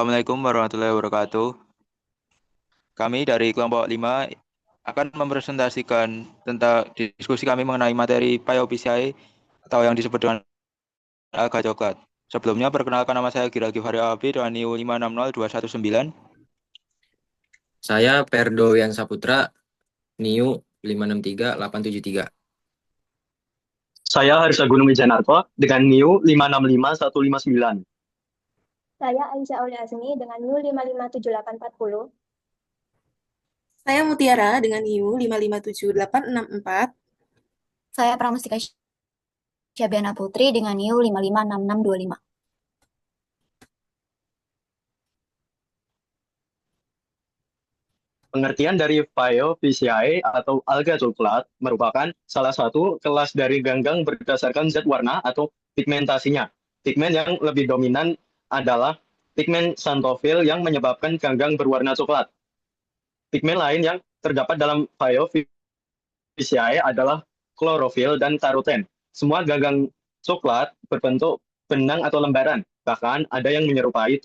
Assalamualaikum warahmatullahi wabarakatuh. Kami dari kelompok 5 akan mempresentasikan tentang diskusi kami mengenai materi PIOPCI atau yang disebut dengan alga coklat. Sebelumnya perkenalkan, nama saya Gira Givari Abi dengan NIU 560219. Saya Perdowian Saputra, NIU 563873. Saya Harsha Gunung Wijanarko dengan NIU 565159. Saya Aisyah Aulia Azmi dengan NIU 557840. Saya Mutiara dengan NIU 557864. Saya Pramustika Syabiana Putri dengan NIU 556625. Pengertian dari PIOPCI atau alga coklat merupakan salah satu kelas dari ganggang berdasarkan zat warna atau pigmentasinya. Pigmen yang lebih dominan adalah pigmen xanthofil yang menyebabkan ganggang berwarna coklat. Pigmen lain yang terdapat dalam PIOPCI adalah klorofil dan taruten. Semua ganggang coklat berbentuk benang atau lembaran. Bahkan ada yang menyerupai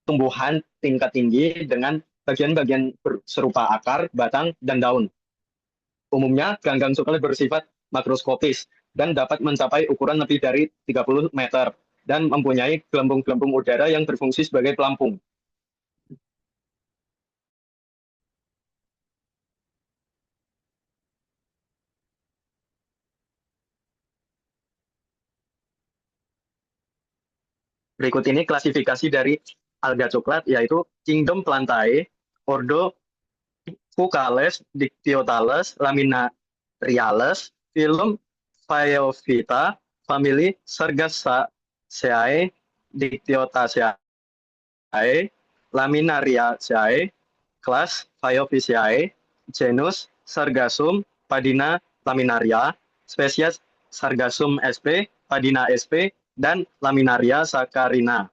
tumbuhan tingkat tinggi dengan bagian-bagian serupa akar, batang, dan daun. Umumnya, ganggang coklat bersifat makroskopis dan dapat mencapai ukuran lebih dari 30 meter dan mempunyai gelembung-gelembung udara yang berfungsi sebagai pelampung. Berikut ini klasifikasi dari alga coklat, yaitu Kingdom Plantae, Ordo Fucales, Dictyotales, Laminariales, Phylum Phaeophyta, famili Sargaceae, Dictyotaceae, Laminariaceae, kelas Phaeophyceae, genus Sargassum, Padina laminaria, spesies Sargassum sp, Padina sp, dan Laminaria saccharina.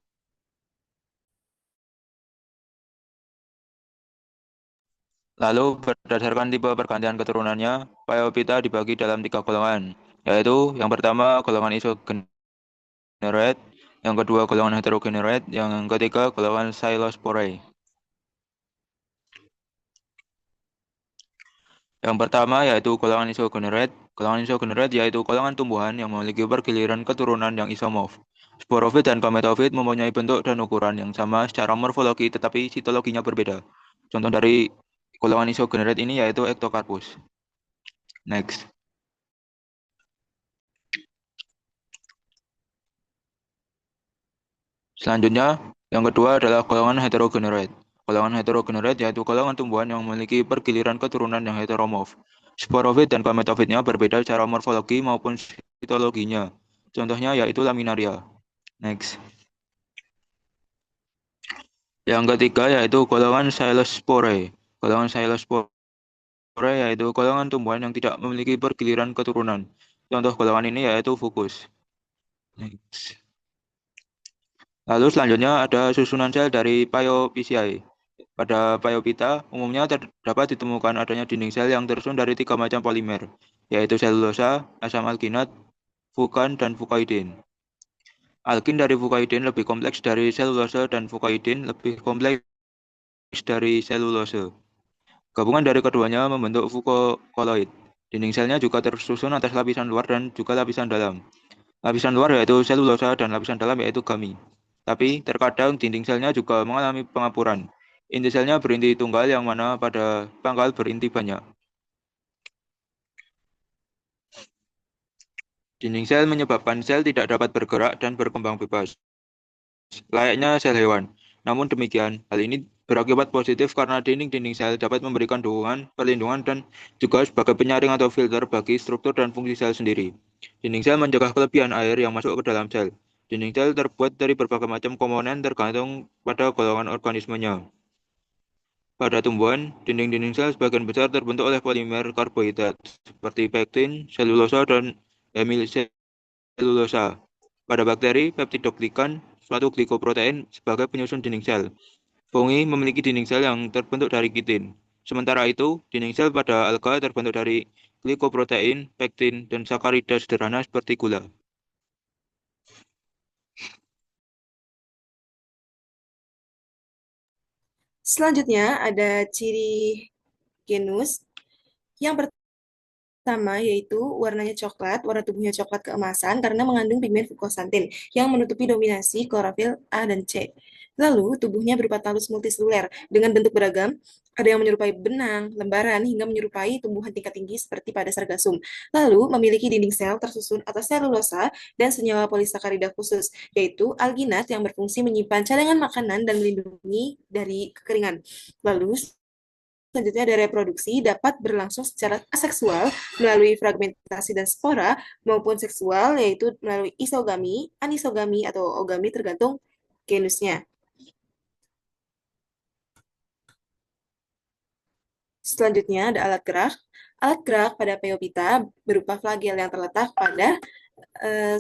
Lalu berdasarkan tipe pergantian keturunannya, Paiophyta dibagi dalam 3 golongan, yaitu yang pertama golongan isogeneroid, yang kedua golongan heterogeneroid, yang ketiga golongan Xylospore. Yang pertama yaitu golongan isogeneroid. Golongan isogeneroid yaitu golongan tumbuhan yang memiliki pergiliran keturunan yang isomorf. Sporofit dan gametofit mempunyai bentuk dan ukuran yang sama secara morfologi tetapi sitologinya berbeda. Contoh dari golongan isogeneroid ini yaitu Ectocarpus. Next. Selanjutnya, yang kedua adalah golongan heterogeneroid. Golongan heterogeneroid yaitu golongan tumbuhan yang memiliki pergiliran keturunan yang heteromorf. Sporofit dan gametofitnya berbeda secara morfologi maupun sitologinya. Contohnya yaitu laminaria. Next. Yang ketiga yaitu golongan Xylospore. Golongan Xylospore yaitu golongan tumbuhan yang tidak memiliki pergiliran keturunan. Contoh golongan ini yaitu Fucus. Next. Lalu selanjutnya ada susunan sel dari PIOPCI. Pada Paiophyta, umumnya terdapat ditemukan adanya dinding sel yang tersusun dari 3 macam polimer, yaitu selulosa, asam alginat, fukan, dan fukoidin. Alkin dari fukoidin lebih kompleks dari selulosa dan fukoidin lebih kompleks dari selulose. Gabungan dari keduanya membentuk fukokoloid. Dinding selnya juga tersusun atas lapisan luar dan juga lapisan dalam. Lapisan luar yaitu selulosa dan lapisan dalam yaitu gami. Tapi terkadang dinding selnya juga mengalami pengapuran. Inti selnya berinti tunggal yang mana pada pangkal berinti banyak. Dinding sel menyebabkan sel tidak dapat bergerak dan berkembang bebas, layaknya sel hewan. Namun demikian, hal ini berakibat positif karena dinding-dinding sel dapat memberikan dukungan, perlindungan, dan juga sebagai penyaring atau filter bagi struktur dan fungsi sel sendiri. Dinding sel mencegah kelebihan air yang masuk ke dalam sel. Dinding sel terbuat dari berbagai macam komponen tergantung pada golongan organismenya. Pada tumbuhan, dinding-dinding sel sebagian besar terbentuk oleh polimer karbohidrat seperti pektin, selulosa, dan hemiselulosa. Pada bakteri, peptidoglikan, suatu glikoprotein sebagai penyusun dinding sel. Fungi memiliki dinding sel yang terbentuk dari kitin. Sementara itu, dinding sel pada alga terbentuk dari glikoprotein, pektin, dan sakarida sederhana seperti gula. Selanjutnya ada ciri genus. Yang pertama yaitu warnanya coklat, warna tubuhnya coklat keemasan karena mengandung pigmen fukosantin yang menutupi dominasi klorofil A dan C. Lalu, tubuhnya berupa talus multiseluler dengan bentuk beragam, ada yang menyerupai benang, lembaran, hingga menyerupai tumbuhan tingkat tinggi seperti pada sargasum. Lalu, memiliki dinding sel tersusun atas selulosa dan senyawa polisakarida khusus, yaitu alginat yang berfungsi menyimpan cadangan makanan dan melindungi dari kekeringan. Lalu, selanjutnya ada reproduksi dapat berlangsung secara aseksual melalui fragmentasi dan spora maupun seksual yaitu melalui isogami, anisogami, atau ogami tergantung genusnya. Selanjutnya ada alat gerak. Alat gerak pada Pheophyta berupa flagel yang terletak pada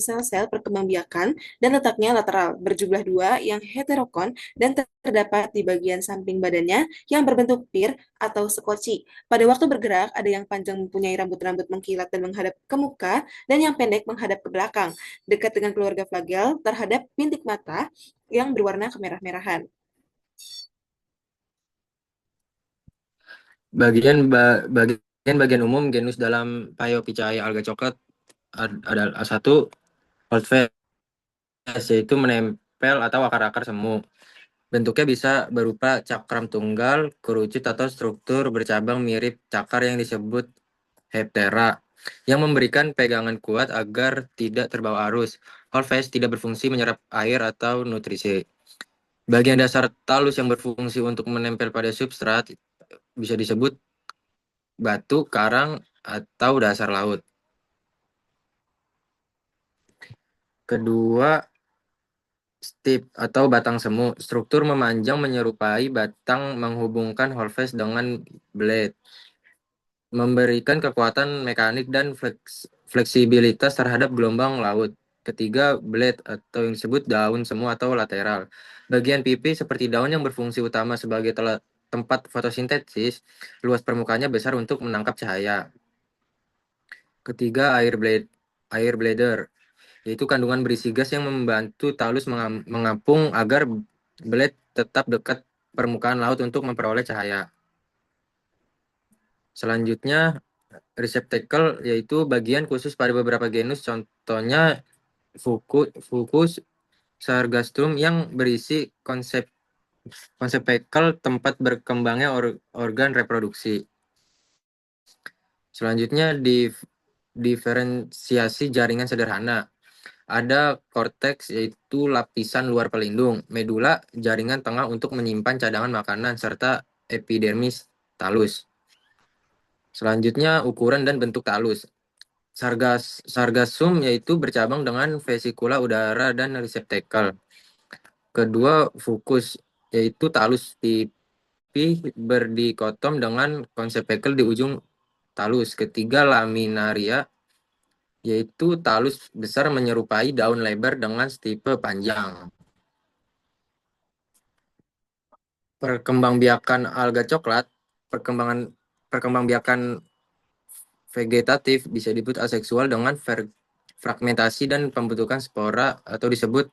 sel-sel perkembangbiakan dan letaknya lateral, berjumlah 2 yang heterokon dan terdapat di bagian samping badannya yang berbentuk pir atau sekoci. Pada waktu bergerak, ada yang panjang mempunyai rambut-rambut mengkilat dan menghadap ke muka, dan yang pendek menghadap ke belakang, dekat dengan keluarga flagel terhadap bintik mata yang berwarna kemerah-merahan. Bagian umum genus dalam Phaeophyceae alga coklat adalah satu holdfast, yaitu menempel atau akar-akar semu. Bentuknya bisa berupa cakram tunggal, kerucut atau struktur bercabang mirip cakar yang disebut heptera, yang memberikan pegangan kuat agar tidak terbawa arus. Holdfast tidak berfungsi menyerap air atau nutrisi. Bagian dasar talus yang berfungsi untuk menempel pada substrat bisa disebut batu, karang, atau dasar laut. Kedua, stip atau batang semu. Struktur memanjang menyerupai batang menghubungkan holdfast dengan blade, memberikan kekuatan mekanik dan fleksibilitas terhadap gelombang laut. Ketiga, blade atau yang disebut daun semu atau lateral. Bagian pipi seperti daun yang berfungsi utama sebagai tempat fotosintesis, luas permukaannya besar untuk menangkap cahaya. Ketiga, air bladder, yaitu kandungan berisi gas yang membantu talus mengapung agar blade tetap dekat permukaan laut untuk memperoleh cahaya. Selanjutnya, receptacle, yaitu bagian khusus pada beberapa genus, contohnya Fucus sargastrum, yang berisi conceptacle, tempat berkembangnya organ reproduksi. Selanjutnya, diferensiasi jaringan sederhana. Ada korteks, yaitu lapisan luar pelindung, medula, jaringan tengah untuk menyimpan cadangan makanan, serta epidermis talus. Selanjutnya, ukuran dan bentuk talus. Sargassum, yaitu bercabang dengan vesikula udara dan reseptakel. Kedua, Fucus, yaitu talus pipi berdikotom dengan conceptacle di ujung talus. Ketiga, laminaria, yaitu talus besar menyerupai daun lebar dengan stipe panjang. Perkembangbiakan alga coklat, perkembangbiakan vegetatif bisa disebut aseksual dengan fragmentasi dan pembentukan spora atau disebut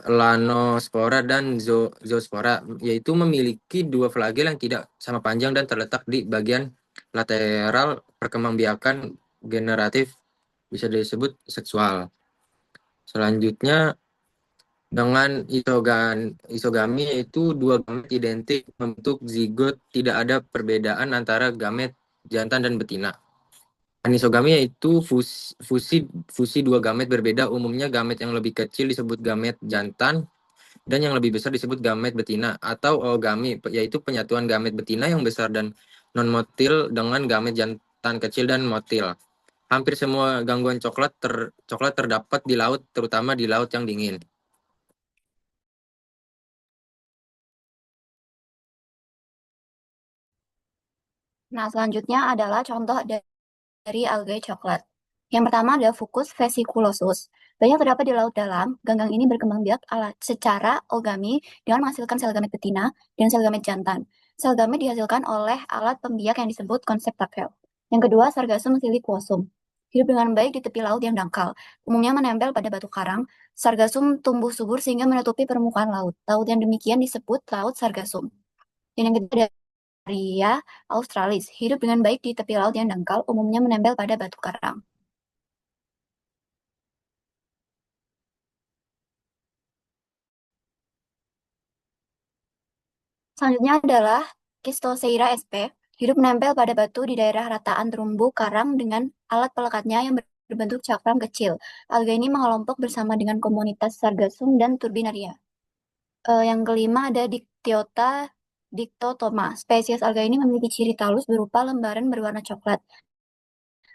lanospora dan zoospora, yaitu memiliki dua flagel yang tidak sama panjang dan terletak di bagian lateral. Perkembangbiakan generatif bisa disebut seksual. Selanjutnya, dengan isogami, yaitu dua gamet identik membentuk zigot, tidak ada perbedaan antara gamet jantan dan betina. Anisogami yaitu fusi dua gamet berbeda, umumnya gamet yang lebih kecil disebut gamet jantan dan yang lebih besar disebut gamet betina. Atau ogami, yaitu penyatuan gamet betina yang besar dan non-motil dengan gamet jantan kecil dan motil. Hampir semua gangguan coklat terdapat di laut, terutama di laut yang dingin. Nah, selanjutnya adalah contoh dari algae coklat. Yang pertama adalah Fucus vesiculosus. Banyak terdapat di laut dalam. Ganggang ini berkembang biak secara ogami dengan menghasilkan sel gamet betina dan sel gamet jantan. Sel gamet dihasilkan oleh alat pembiak yang disebut konseptakel. Yang kedua, Sargassum siliquosum. Hidup dengan baik di tepi laut yang dangkal, umumnya menempel pada batu karang. Sargasum tumbuh subur sehingga menutupi permukaan laut. Laut yang demikian disebut laut sargasum. Dan yang ketiga ada Ria australis, hidup dengan baik di tepi laut yang dangkal, umumnya menempel pada batu karang. Selanjutnya adalah Kistoseira sp, hidup menempel pada batu di daerah rataan terumbu karang dengan alat pelekatnya yang berbentuk cakram kecil. Alga ini mengelompok bersama dengan komunitas Sargassum dan Turbinaria. Yang kelima ada Dictyota dictotoma. Spesies alga ini memiliki ciri talus berupa lembaran berwarna coklat,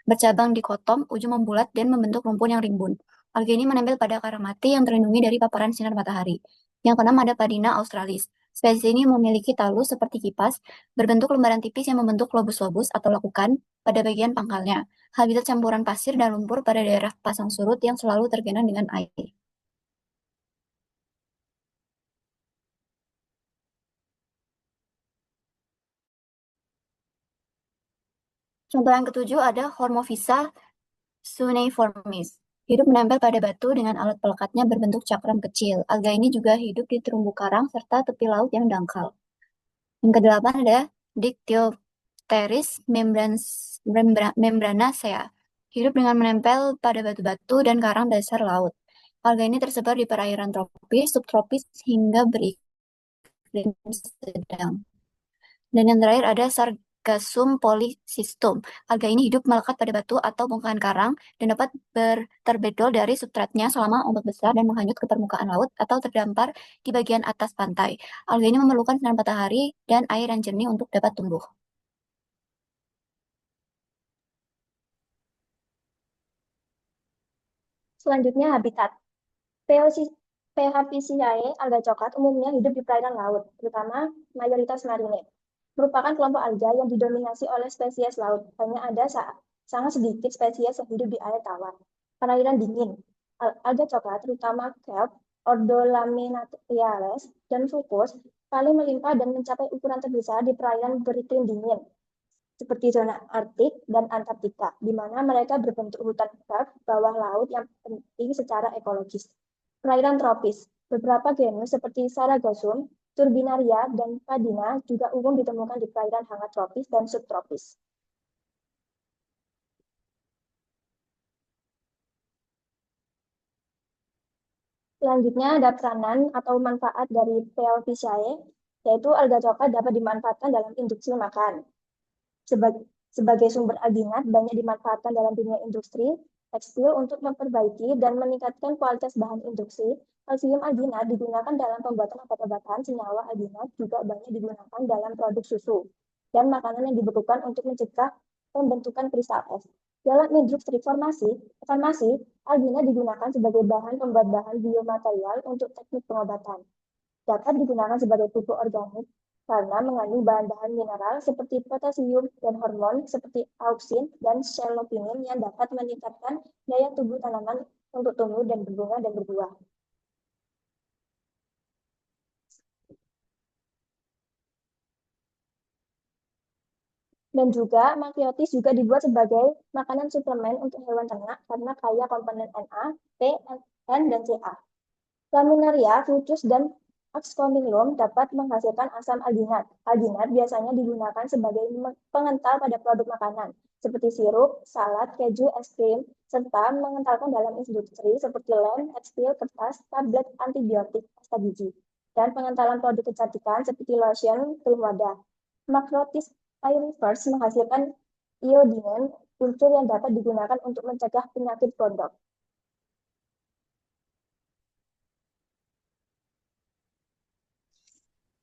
bercabang dikotom, ujung membulat, dan membentuk rumpun yang rimbun. Alga ini menempel pada karang mati yang terlindungi dari paparan sinar matahari. Yang keenam ada Padina australis. Spesies ini memiliki talus seperti kipas, berbentuk lembaran tipis yang membentuk lobus-lobus atau lekukan pada bagian pangkalnya. Habitat campuran pasir dan lumpur pada daerah pasang surut yang selalu tergenang dengan air. Contoh yang ketujuh ada Hormovisa suneiformis. Hidup menempel pada batu dengan alat pelekatnya berbentuk cakram kecil. Alga ini juga hidup di terumbu karang serta tepi laut yang dangkal. Yang kedelapan ada Dictyopteris membranacea. Hidup dengan menempel pada batu-batu dan karang dasar laut. Alga ini tersebar di perairan tropis, subtropis, hingga beriklim sedang. Dan yang terakhir ada Sargassum polycystum. Alga ini hidup melekat pada batu atau bongkahan karang dan dapat terbedol dari substratnya selama ombak besar dan menghanyut ke permukaan laut atau terdampar di bagian atas pantai. Alga ini memerlukan sinar matahari dan air yang jernih untuk dapat tumbuh. Selanjutnya habitat. Phapisiae alga coklat umumnya hidup di perairan laut, terutama mayoritas marine. Merupakan kelompok alga yang didominasi oleh spesies laut. Hanya ada sangat sedikit spesies yang hidup di air tawar. Perairan dingin. Alga coklat, terutama kelp, Ordolaminaceae, dan Fucus, paling melimpah dan mencapai ukuran terbesar di perairan beriklim dingin, seperti zona Arktik dan Antartika, di mana mereka berbentuk hutan kelp bawah laut yang penting secara ekologis. Perairan tropis. Beberapa genus seperti Sargassum, Turbinaria, dan Padina juga umum ditemukan di perairan hangat tropis dan subtropis. Selanjutnya ada peranan atau manfaat dari Phapisiae, yaitu alga coklat dapat dimanfaatkan dalam induksi makan. Sebagai sumber alginat banyak dimanfaatkan dalam dunia industri tekstil untuk memperbaiki dan meningkatkan kualitas bahan induksi. Kalsium alginat digunakan dalam pembuatan obat-obatan. Senyawa alginat juga banyak digunakan dalam produk susu dan makanan yang dibekukan untuk mencegah pembentukan kristal es. Dalam industri farmasi, alginat digunakan sebagai bahan pembuat bahan biomaterial untuk teknik pengobatan. Dapat digunakan sebagai pupuk organik karena mengandung bahan-bahan mineral seperti potasium dan hormon seperti auksin dan selopinin yang dapat meningkatkan daya tubuh tanaman untuk tumbuh dan berbunga dan berbuah. Dan juga makrotis juga dibuat sebagai makanan suplemen untuk hewan ternak karena kaya komponen Na, P, N, dan Ca. Laminaria, Fucus, dan Ascomylium dapat menghasilkan asam alginat. Alginat biasanya digunakan sebagai pengental pada produk makanan, seperti sirup, salad, keju, es krim, serta mengentalkan dalam industri seperti lem, tekstil, kertas, tablet antibiotik, pasta biji, dan pengentalan produk kecantikan seperti lotion, krim wadah. Makrotis pyrifers menghasilkan iodinen, unsur yang dapat digunakan untuk mencegah penyakit gondok.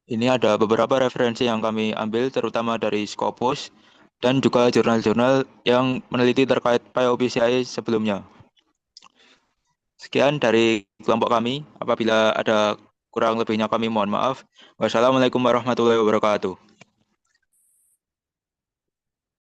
Ini ada beberapa referensi yang kami ambil terutama dari Scopus dan juga jurnal-jurnal yang meneliti terkait Phapisiae sebelumnya. Sekian dari kelompok kami. Apabila ada kurang lebihnya kami mohon maaf. Wassalamualaikum warahmatullahi wabarakatuh.